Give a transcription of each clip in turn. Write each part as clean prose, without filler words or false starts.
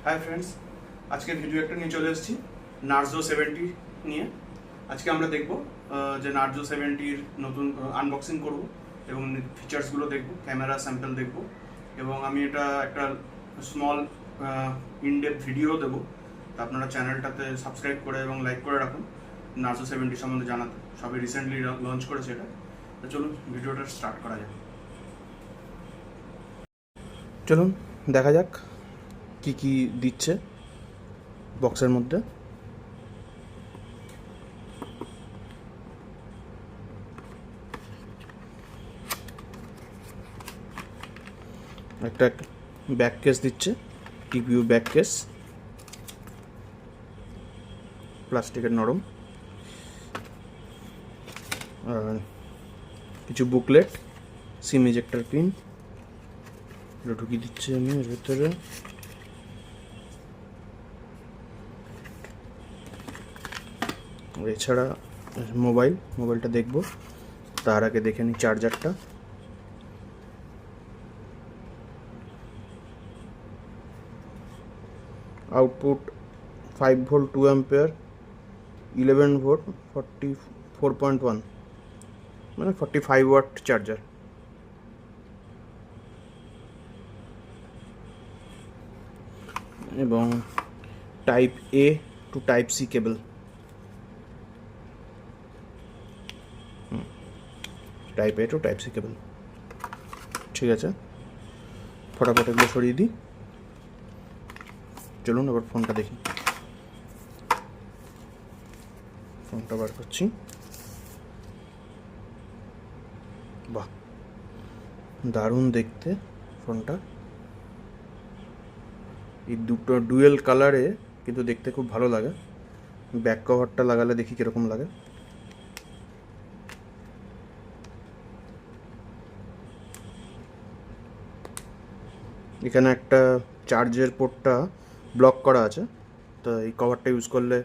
Hi friends, আজকে video একটা নিয়ে চলে এসেছি নার্জো 70 নিয়ে। আজকে আমরা দেখব যে নার্জো 70-র নতুন আনবক্সিং করব এবং ফিচার্সগুলো দেখব, ক্যামেরা স্যাম্পল দেখব এবং আমি এটা একটা স্মল ইনডেপথ ভিডিও দেবো। তো আপনারা চ্যানেলটাতে সাবস্ক্রাইব করে এবং লাইক করে রাখুন নার্জো 70 সম্বন্ধে জানাতে। সবই রিসেন্টলি লঞ্চ করেছে এটা। তো চলুন ভিডিওটা স্টার্ট করা যাক। চলুন দেখা যাক কি কি দিচ্ছে বক্সের মধ্যে। একটা ব্যাক কেস দিচ্ছে, টিপিউ ব্যাক কেস, প্লাস্টিকের নরম, আর কিছু বুকলেট, সিম ইজেক্টর পিন ঢুকিয়ে দিচ্ছে আমি এর ভেতরে। এছাড়া মোবাইলটা দেখব, তার আগে দেখে নিই চার্জারটা। আউটপুট 5 ভোল্ট 2 অ্যাম্পিয়ার, 11 ভোল্ট 44.1, মানে 45 ওয়াট চার্জার। এবং type A to type C cable, type A to type C cable. ঠিক আছে, ফটাফট এগুলো সরিয়ে দিই। চলুন এবার ফোনটা দেখি। ফোনটা বার করছি। বাহ, দারুণ দেখতে ফোনটা। এই দুটো ডুয়েল কালারে কিন্তু দেখতে খুব ভালো লাগে। ব্যাক কভারটা লাগালে দেখি কীরকম লাগে। এখানে একটা চার্জের পোর্টটা ব্লক করা আছে, তো এই কভারটা ইউজ করলে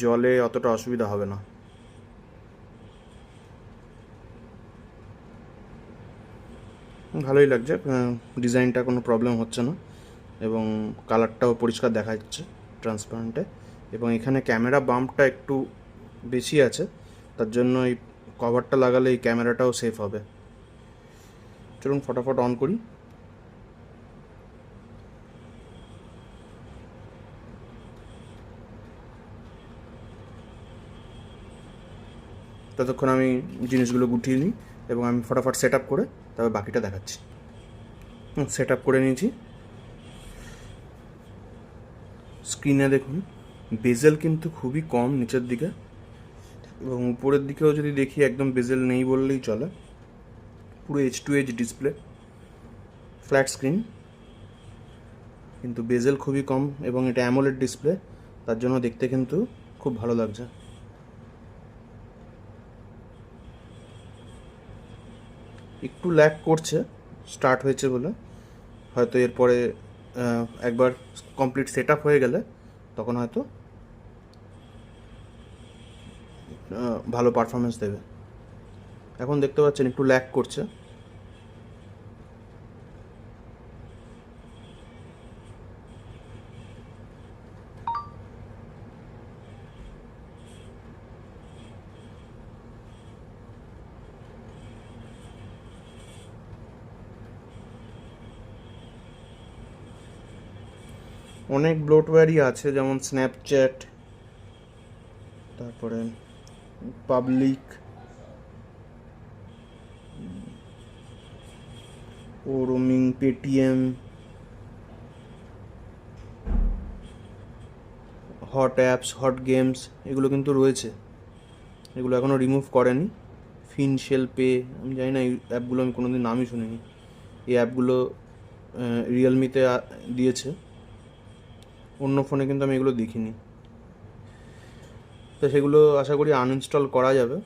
জলে অতটা অসুবিধা হবে না। ভালোই লাগছে, ডিজাইনটা কোনো প্রবলেম হচ্ছে না এবং কালারটাও পরিষ্কার দেখা যাচ্ছে ট্রান্সপারেন্টে। এবং এখানে ক্যামেরা বাম্পটা একটু বেশি আছে, তার জন্য এই কভারটা লাগালে এই ক্যামেরাটাও সেফ হবে। চলুন ফটাফট অন করি। ততক্ষণ আমি জিনিসগুলো গুটিয়ে নিই এবং আমি ফটাফট সেট আপ করে তবে বাকিটা দেখাচ্ছি। সেট আপ করে নিয়েছি। স্ক্রিনে দেখুন বেজেল কিন্তু খুবই কম নিচের দিকে, এবং উপরের দিকেও যদি দেখি একদম বেজেল নেই বললেই চলে। পুরো H2H ডিসপ্লে, ফ্ল্যাট স্ক্রিন, কিন্তু বেজেল খুবই কম এবং এটা অ্যামোলেড ডিসপ্লে, তার জন্য দেখতে কিন্তু খুব ভালো লাগছে। একটু ল্যাগ করছে স্টার্ট হয়েছে বলে, হয়তো এরপরে একবার কমপ্লিট সেট আপ হয়ে গেলে তখন হয়তো ভালো পারফরমেন্স দেবে। এখন দেখতে পাচ্ছেন একটু ল্যাগ করছে। অনেক ব্লোটওয়্যারই আছে, যেমন স্ন্যাপচ্যাট, তারপরে পাবলিক, ও roaming, Paytm, hot apps, hot games, এগুলো কিন্তু রয়েছে। এগুলো এখনও রিমুভ করেনি। ফিনশেল পে, আমি জানি না এই অ্যাপগুলো, আমি কোনোদিন নামই শুনিনি। এই অ্যাপগুলো রিয়েলমিতে দিয়েছে, অন্য ফোনে কিন্তু আমি এগুলো দেখিনি। তো সেগুলো আশা করি আনইনস্টল করা যাবে।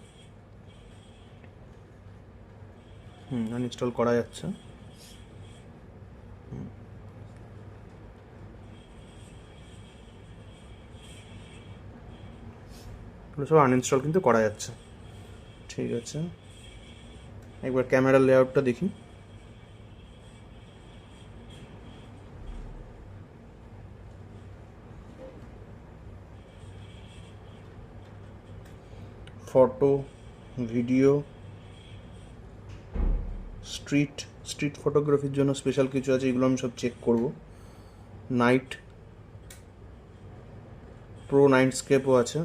আনইনস্টল করা যাচ্ছে। এগুলো সব আনইনস্টল কিন্তু করা যাচ্ছে। ঠিক আছে, একবার ক্যামেরার লেআউটটা দেখি। ফটো, ভিডিও, স্ট্রিট ফটোগ্রাফির জন্য স্পেশাল কিছু আছে, এগুলো আমি সব চেক করব। নাইট প্রো নাইটস্কেপও আছে,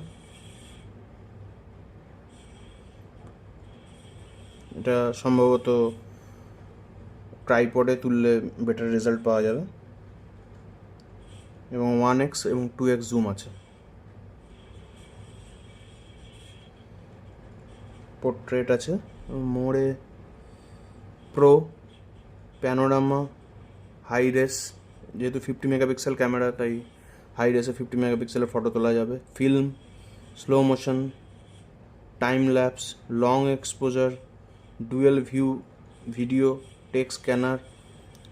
এটা সম্ভবত ট্রাইপডে তুললে বেটার রেজাল্ট পাওয়া যাবে, এবং 1x এবং 2x জুম আছে। পোর্ট্রেট আছে, মোড়ে প্রো প্যানোরামা হাই রেস, যেহেতু 50 মেগাপিক্সেল ক্যামেরা তাই হাই রেসে 50 মেগাপিক্সেলের ফটো তোলা যাবে। Film, slow motion, time lapse, long exposure, dual view video, text scanner,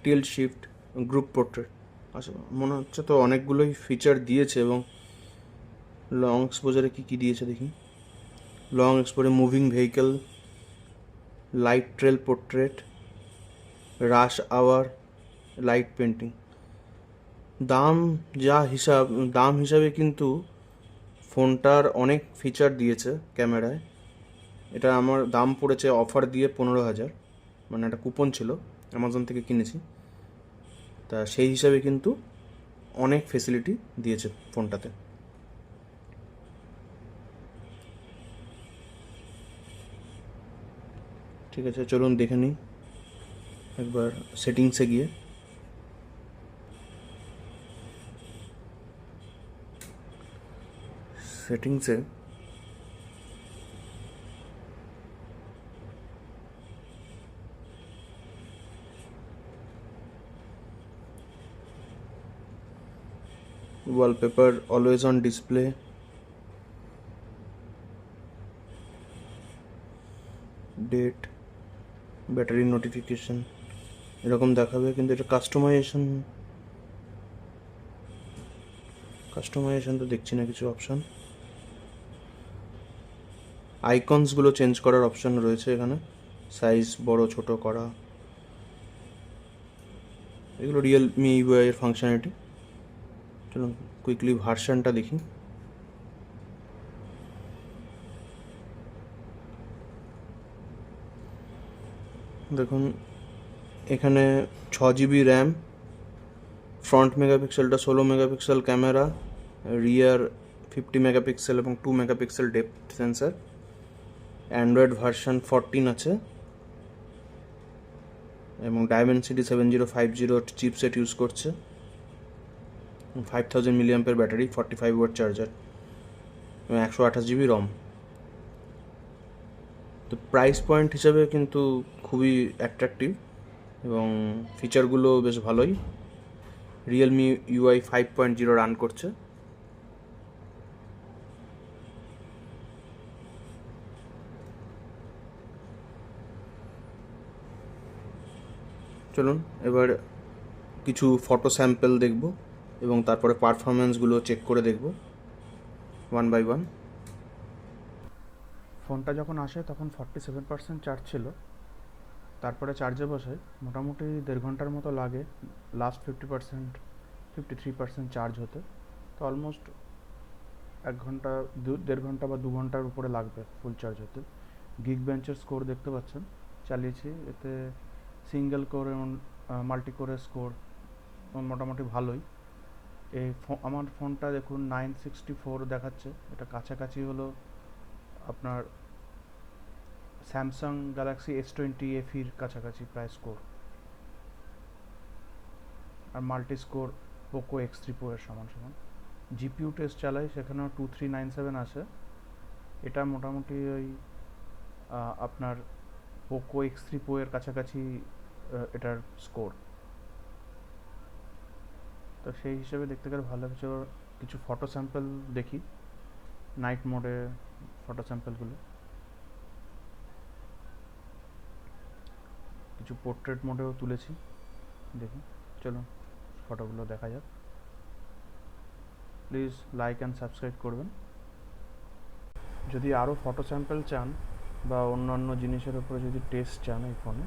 tilt shift, group portrait. আচ্ছা, মনে হচ্ছে তো অনেকগুলোই ফিচার দিয়েছে। এবং লং এক্সপোজারে কী কী দিয়েছে দেখি। লং এক্সপোজারে moving vehicle, light trail portrait, rush hour, light painting. দাম হিসাবে কিন্তু ফোনটার অনেক ফিচার দিয়েছে ক্যামেরায়। এটা আমার দাম পড়েছে অফার দিয়ে 15,000, মানে একটা কুপন ছিল, অ্যামাজন থেকে কিনেছি। তা সেই হিসাবে কিন্তু অনেক ফেসিলিটি দিয়েছে ফোনটাতে। ঠিক আছে, চলুন দেখে নিই একবার সেটিংসে গিয়ে। সেটিংসে wallpaper always on display, date, battery notification এরকম দেখাবে, কিন্তু এটা কাস্টমাইজেশন তো দেখছি না কিছু অপশান। আইকনসগুলো চেঞ্জ করার অপশান রয়েছে এখানে, সাইজ বড় ছোট করা, এগুলো রিয়েলমি ইউআই এর ফাংশনালিটি। চলুন কুইকলি ভার্সানটা দেখি। দেখুন এখানে 6GB র্যাম, ফ্রন্ট মেগাপিক্সেলটা 16 মেগাপিক্সেল ক্যামেরা, রিয়ার 50 মেগাপিক্সেল এবং 2 megapixel depth sensor. Android version 14 আছে এবং ডায়মেনসিটি 7050 চিপসেট ইউজ করছে, 5000 mAh ব্যাটারি, 45W চার্জার এবং 128GB রম। তো প্রাইস পয়েন্ট হিসাবে কিন্তু খুবই অ্যাট্রাকটিভ এবং ফিচারগুলো বেশ ভালোই। রিয়েলমি ইউআই 5.0 রান করছে। চলুন এবার কিছু ফটো স্যাম্পল দেখব এবং তারপরে পারফরমেন্সগুলো চেক করে দেখব 1 by 1। ফোনটা যখন আসে তখন 47% চার্জ ছিল, তারপরে চার্জে বসে মোটামুটি 1.5 ঘন্টার মতো লাগে লাস্ট 53% চার্জ হতে। তো অলমোস্ট 1 ঘন্টা 1.5 ঘন্টা বা 2 ঘন্টার উপরে লাগবে ফুল চার্জ হতে। গিগবেঞ্চের স্কোর দেখতে পাচ্ছেন, চালিয়েছি, এতে সিঙ্গেল কোর এবং মাল্টি কোরের স্কোর মোটামুটি ভালোই। আমার ফোনটা দেখুন 964 দেখাচ্ছে, এটা কাছাকাছি হলো আপনার স্যামসাং গ্যালাক্সি S20 FEর কাছাকাছি প্রায় স্কোর। আর multi score Poco X3 Pro এর সমান। জিপিইউ টেস্ট চালাই, সেখানেও 2397 আছে। এটা মোটামুটি ওই আপনার পোকো X3 Pro এর কাছাকাছি এটার স্কোর। তো সেই হিসেবে দেখতে গেলে ভালো কিছু ফটো স্যাম্পল দেখি, নাইট মোডে ফটো স্যাম্পলগুলো, কিছু পোর্ট্রেট মোডেও তুলেছি, দেখি। চলুন ফটোগুলো দেখা যাক। প্লিজ লাইক অ্যান্ড সাবস্ক্রাইব করবেন। যদি আরও ফটো স্যাম্পল চান বা অন্যান্য জিনিসের উপরে যদি টেস্ট চান এই ফোনে,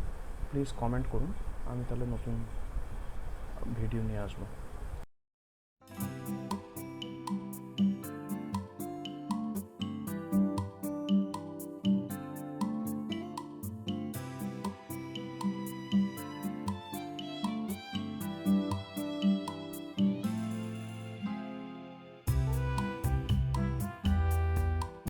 প্লিজ কমেন্ট করুন, আমি তাহলে নতুন ভিডিও নিয়ে আসবো।